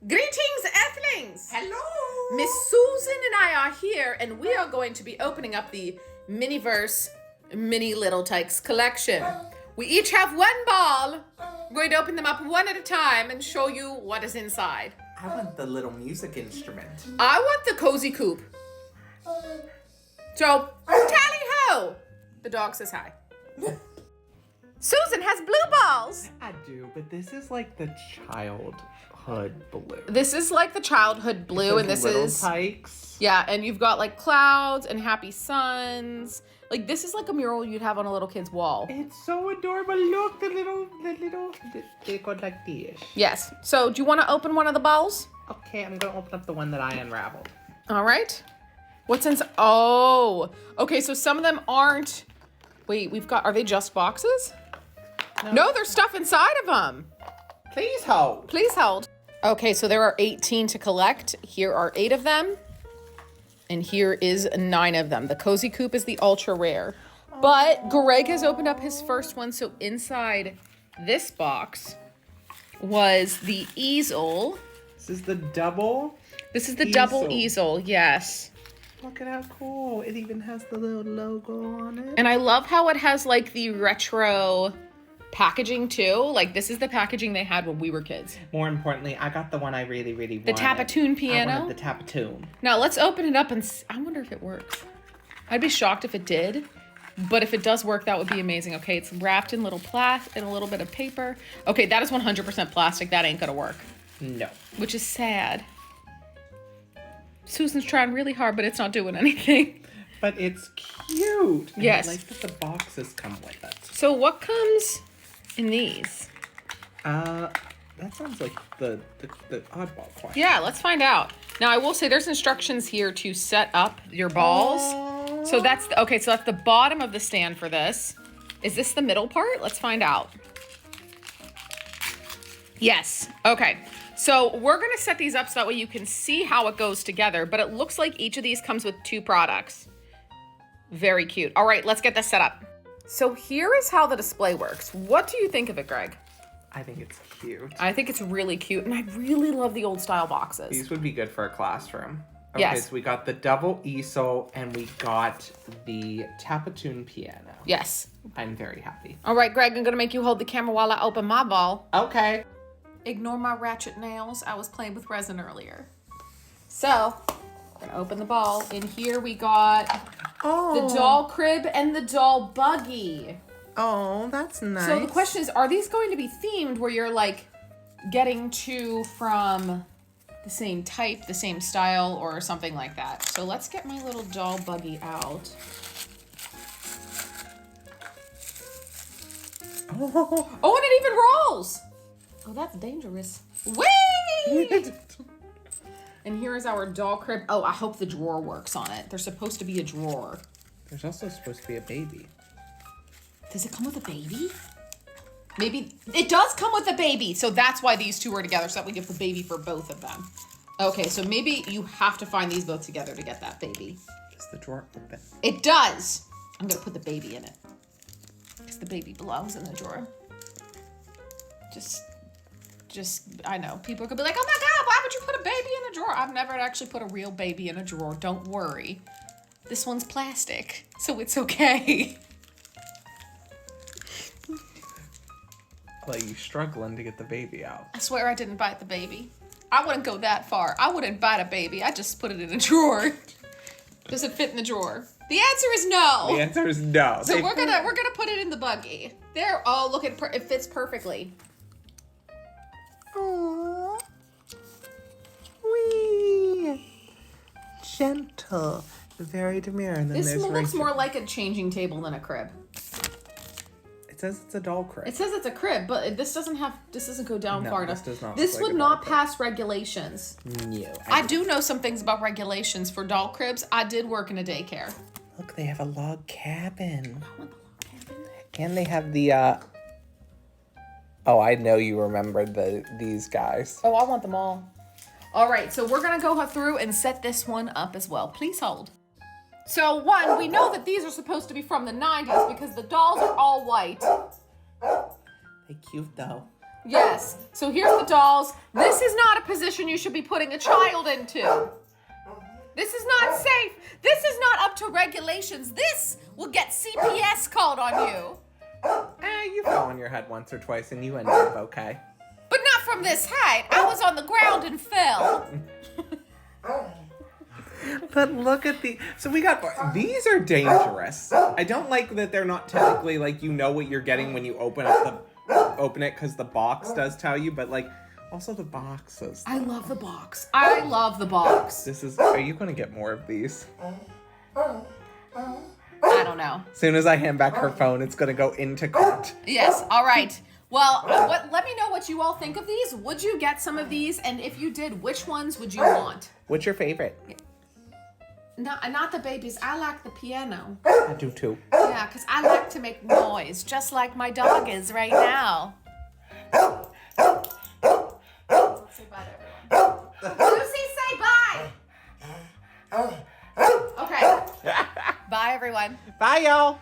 Greetings, Earthlings! Hello! Miss Susan and I are here, and we are going to be opening up the Mini-Verse Little Tikes collection. We each have one ball. We're going to open them up one at a time and show you what is inside. I want the little music instrument. I want the cozy coop. So, tally-ho! The dog says hi. Susan has blue balls. I do, but this is like the childhood blue. This is like the childhood blue, and this Little is... Tikes. Yeah, and you've got like clouds and happy suns. Like this is like a mural you'd have on a little kid's wall. It's so adorable. Look, they got like this. Yes. So do you want to open one of the balls? Okay, I'm gonna open up the one that I unraveled. All right. What's inside? Oh, okay. So some of them aren't. Wait, are they just boxes? No, there's stuff inside of them. Please hold. Please hold. Okay, so there are 18 to collect. Here are 8 of them. And here is 9 of them. The Cozy Coop is the ultra rare. But Greg has opened up his first one. So inside this box was the easel. This is the double. This is the double easel, yes. Look at how cool. It even has the little logo on it. And I love how it has like the retro packaging too. Like this is the packaging they had when we were kids. More importantly, I got the one I really wanted. The Tapatoon piano. I wanted the Tapatoon. Now let's open it up and I wonder if it works. I'd be shocked if it did, but if it does work, that would be amazing. Okay, it's wrapped in little in a little bit of paper. Okay, that is 100% plastic. That ain't gonna work. No. Which is sad. Susan's trying really hard, but it's not doing anything. But it's cute. And Yes. I like that the boxes come with it. So what comes in these? That sounds like the oddball question. Yeah, let's find out. Now I will say there's instructions here to set up your balls. So that's so that's the bottom of the stand for this. Is this the middle part? Let's find out. Yes. Okay. So we're gonna set these up so that way you can see how it goes together, but it looks like each of these comes with 2 products. Very cute. All right, let's get this set up. So here is how the display works. What do you think of it, Greg? I think it's cute. I think it's really cute, and I really love the old style boxes. These would be good for a classroom. Okay, Yes. so we got the double easel and we got the Tapatoon piano. Yes. I'm very happy. All right, Greg, I'm gonna make you hold the camera while I open my ball. Okay. Ignore my ratchet nails. I was playing with resin earlier. So, we're gonna open the ball, and here we got the doll crib and the doll buggy. Oh, that's nice. So the question is, are these going to be themed where you're like getting 2 from the same type, the same style, or something like that? So let's get my little doll buggy out. Oh, and it even rolls. Oh, that's dangerous. Whee! And here is our doll crib. Oh, I hope the drawer works on it. There's supposed to be a drawer. There's also supposed to be a baby. Does it come with a baby? Maybe it does come with a baby. So that's why these 2 are together, so that we get the baby for both of them. Okay, so maybe you have to find these both together to get that baby. Does the drawer open? It does. I'm gonna put the baby in it, because the baby belongs in the drawer. I know people are gonna be like, oh my God, why would you put a baby in a drawer? I've never actually put a real baby in a drawer. Don't worry. This one's plastic, so it's okay. Like you struggling to get the baby out. I swear I didn't bite the baby. I wouldn't go that far. I wouldn't bite a baby. I just put it in a drawer. Does it fit in the drawer? The answer is no. The answer is no. So we're gonna put it in the buggy. There. Oh, look, it fits perfectly. Aww. Wee. Gentle. Very demure. And then This there's looks more like a changing table than a crib. It says it's a doll crib. It says it's a crib, but this doesn't go down far enough. This does not This look like would a doll not crib. pass regulations. No. I do know some things about regulations for doll cribs. I did work in a daycare. Look, they have a log cabin. I want the log cabin. And they have the, Oh, I know you remembered these guys. Oh, I want them all. All right, so we're gonna go through and set this one up as well. Please hold. So one, we know that these are supposed to be from the 90s because the dolls are all white. They're cute though. Yes. So here's the dolls. This is not a position you should be putting a child into. This is not safe. This is not up to regulations. This will get CPS called on you. You fell on your head once or twice and you ended up okay. But not from this height. I was on the ground and fell. But look at so we got, these are dangerous. I don't like that they're not technically like, you know what you're getting when you open it because the box does tell you, but like, also the boxes. I love the box. I love the box. Are you going to get more of these? I don't know. As soon as I hand back her phone, it's going to go into cart. Yes, all right. Well, let me know what you all think of these. Would you get some of these? And if you did, which ones would you want? What's your favorite? Not the babies. I like the piano. I do too. Yeah, because I like to make noise, just like my dog is right now. Say bye to everyone. Lucy, say bye. Okay. Bye, everyone. Bye, y'all.